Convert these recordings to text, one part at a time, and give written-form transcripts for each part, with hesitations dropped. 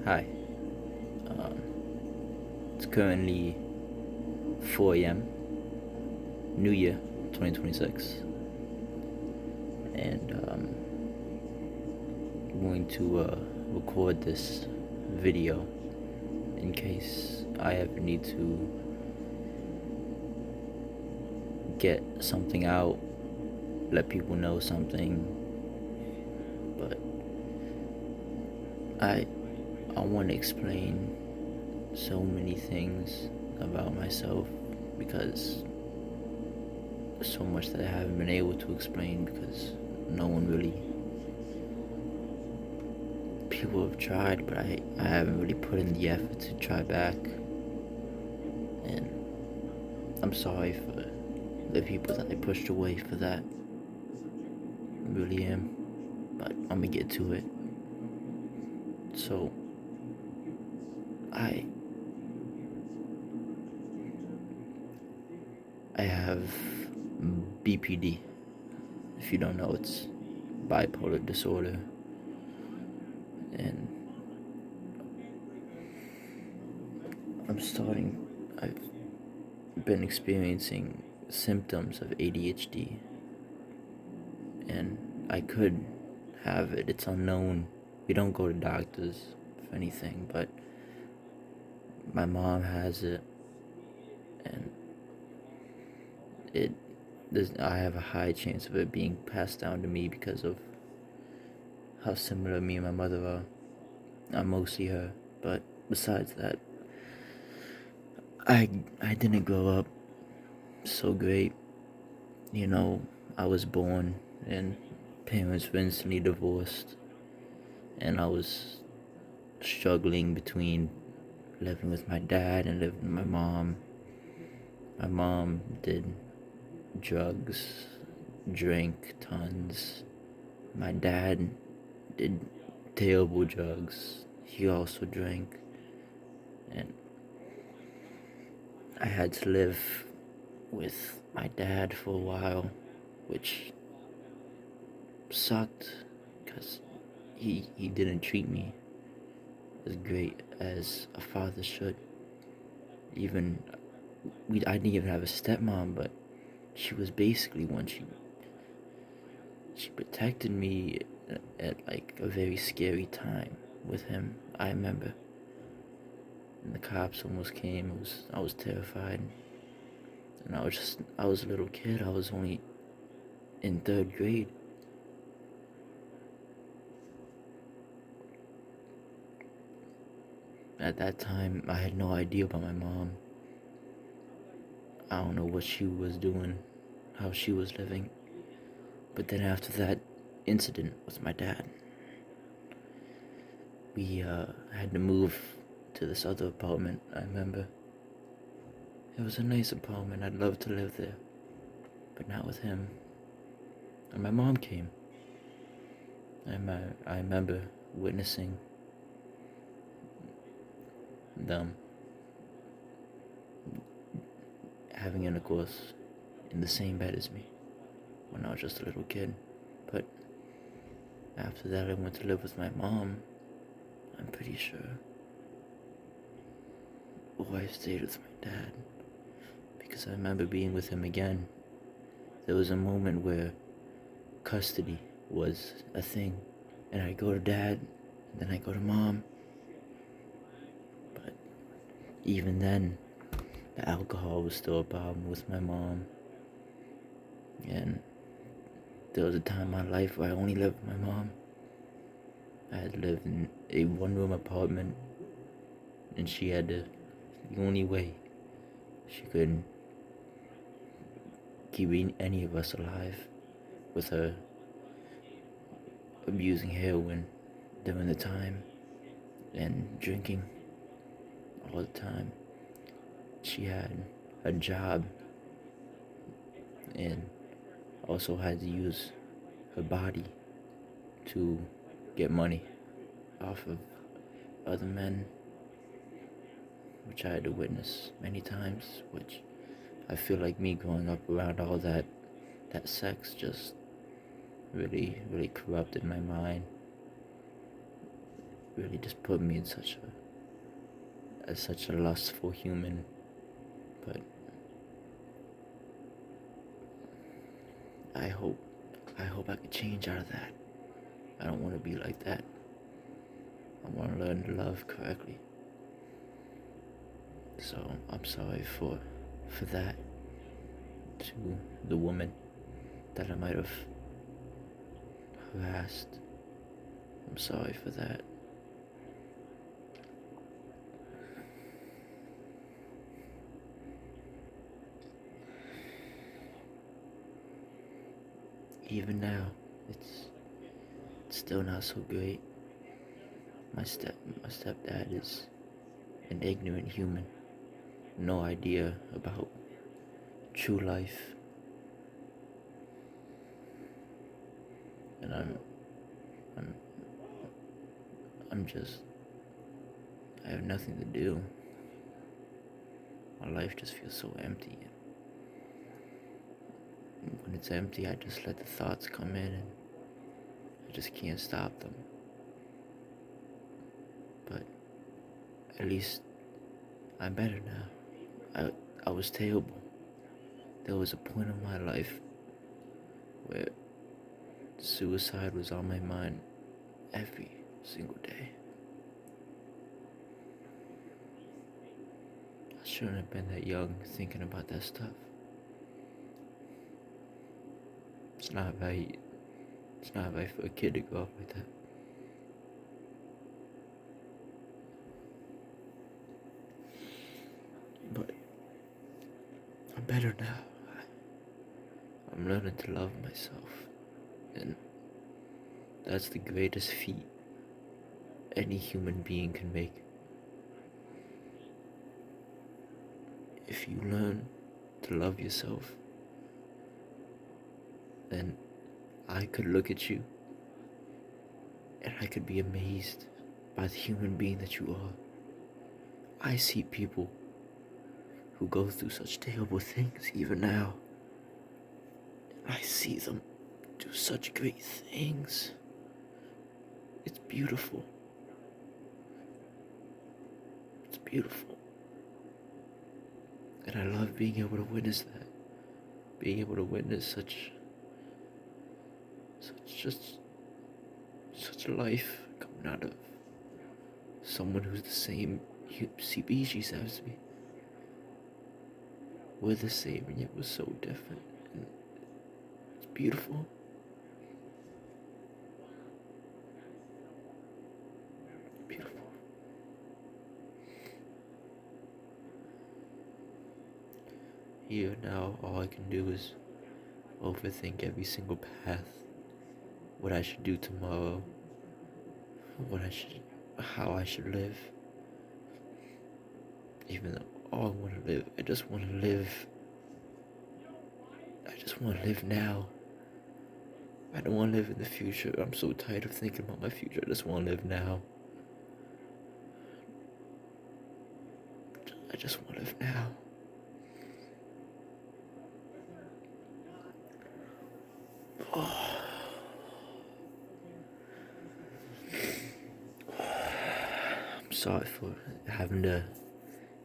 Hi. Um, it's currently 4 a.m. New Year 2026, and I'm going to record this video in case I ever need to get something out, let people know something. But I I want to explain so many things about myself because there's so much that I haven't been able to explain because no one really people have tried, but I haven't really put in the effort to try back. And I'm sorry for the people that I pushed away for that. I really am. But I'm gonna get to it. So, I I have BPD. If you don't know, it's bipolar disorder. And I've been experiencing symptoms of ADHD. And I could have it. It's unknown. We don't go to doctors for anything, but my mom has it, and it I have a high chance of it being passed down to me because of how similar me and my mother are. I'm mostly her, but besides that, I didn't grow up so great. You know, I was born and parents were instantly divorced, and I was struggling between living with my dad and living with my mom. My mom did drugs, drank tons. My dad did terrible drugs. He also drank. And I had to live with my dad for a while, which sucked because he didn't treat me as great as a father should. Even I didn't even have a stepmom, but she was basically one. She protected me at like a very scary time with him. I remember, and the cops almost came. I was terrified, and I was a little kid. I was only in third grade. At that time, I had no idea about my mom. I don't know what she was doing, how she was living. But then after that incident with my dad, we had to move to this other apartment. I remember it was a nice apartment. I'd love to live there, but not with him. And my mom came. I remember witnessing them having intercourse in the same bed as me when I was just a little kid. But after that, I went to live with my mom, I'm pretty sure. Or I stayed with my dad because I remember being with him again. There was a moment where custody was a thing, and I'd go to dad, and then I'd go to mom. But even then, the alcohol was still a problem with my mom. And there was a time in my life where I only lived with my mom. I had lived in a one-room apartment, and she had the only way she could keep any of us alive with her abusing heroin during the time and drinking all the time. She had a job and also had to use her body to get money off of other men, which I had to witness many times, which I feel like me growing up around all that sex just really corrupted my mind, really just put me in such a lustful human. But I hope I could change out of that. I don't want to be like that. I want to learn to love correctly. So I'm sorry for that, to the woman that I might have harassed. I'm sorry for that. Even now, it's still not so great. My stepdad is an ignorant human, no idea about true life, and I'm just, I have nothing to do. My life just feels so empty. And when it's empty, I just let the thoughts come in, and I just can't stop them. But at least I'm better now. I was terrible. There was a point in my life where suicide was on my mind every single day. I shouldn't have been that young thinking about that stuff. It's not right. It's not right for a kid to grow up like that. But I'm better now. I'm learning to love myself. And that's the greatest feat any human being can make. If you learn to love yourself, then I could look at you and I could be amazed by the human being that you are. I see people who go through such terrible things even now. I see them do such great things. It's beautiful. It's beautiful. And I love being able to witness that. Being able to witness such a life coming out of someone who's the same species as me. We're the same and yet we're so different. And it's beautiful. Beautiful. Here now, all I can do is overthink every single path. What I should do tomorrow. How I should live. Even though all I want to live, I just want to live. I just want to live now. I don't want to live in the future. I'm so tired of thinking about my future. I just want to live now. I just want to live now. Oh. I'm sorry for having to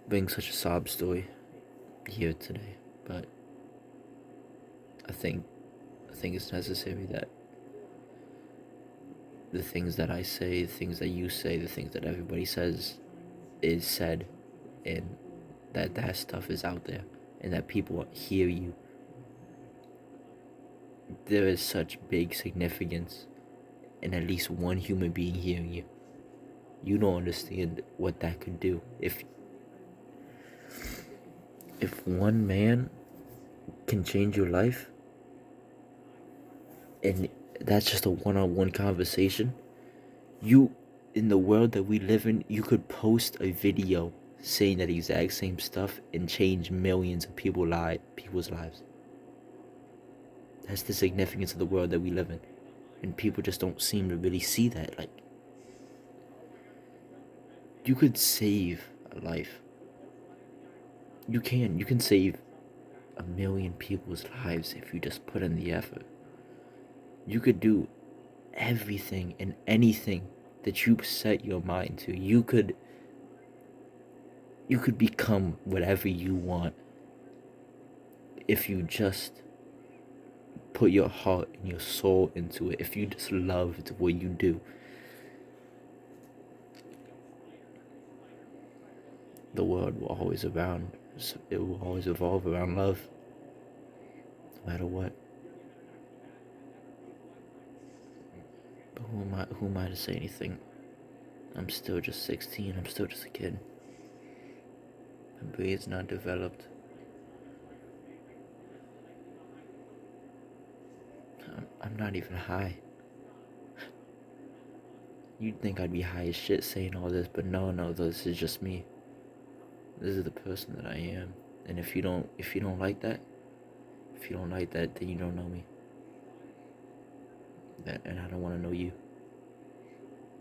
bring such a sob story here today, but I think it's necessary that the things that I say, the things that you say, the things that everybody says is said, and that stuff is out there, and that people hear you. There is such big significance in at least one human being hearing you. You don't understand what that could do. If one man can change your life, and that's just a one-on-one conversation, in the world that we live in, you could post a video saying that exact same stuff and change millions of people's lives. That's the significance of the world that we live in. And people just don't seem to really see that. Like, you could save a life. You can save 1 million people's lives if you just put in the effort. You could do everything and anything that you set your mind to. You could become whatever you want if you just put your heart and your soul into it, if you just loved what you do. The world will always around, it will always evolve around love, no matter what. But who am I to say anything? I'm still just 16, I'm still just a kid. My brain's not developed. I'm not even high. You'd think I'd be high as shit saying all this, but no, this is just me. This is the person that I am. And if you don't like that, then you don't know me. And I don't want to know you.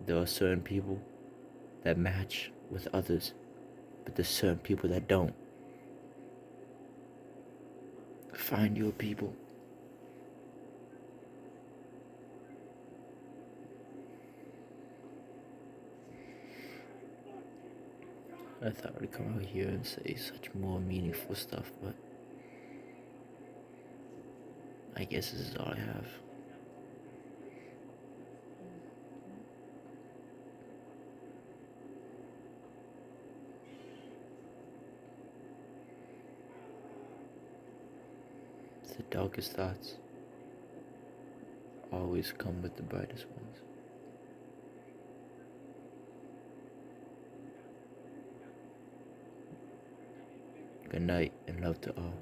There are certain people that match with others, but there's certain people that don't. Find your people. I thought I'd come out here and say such more meaningful stuff, but I guess this is all I have. The darkest thoughts always come with the brightest ones. Good night and love to all.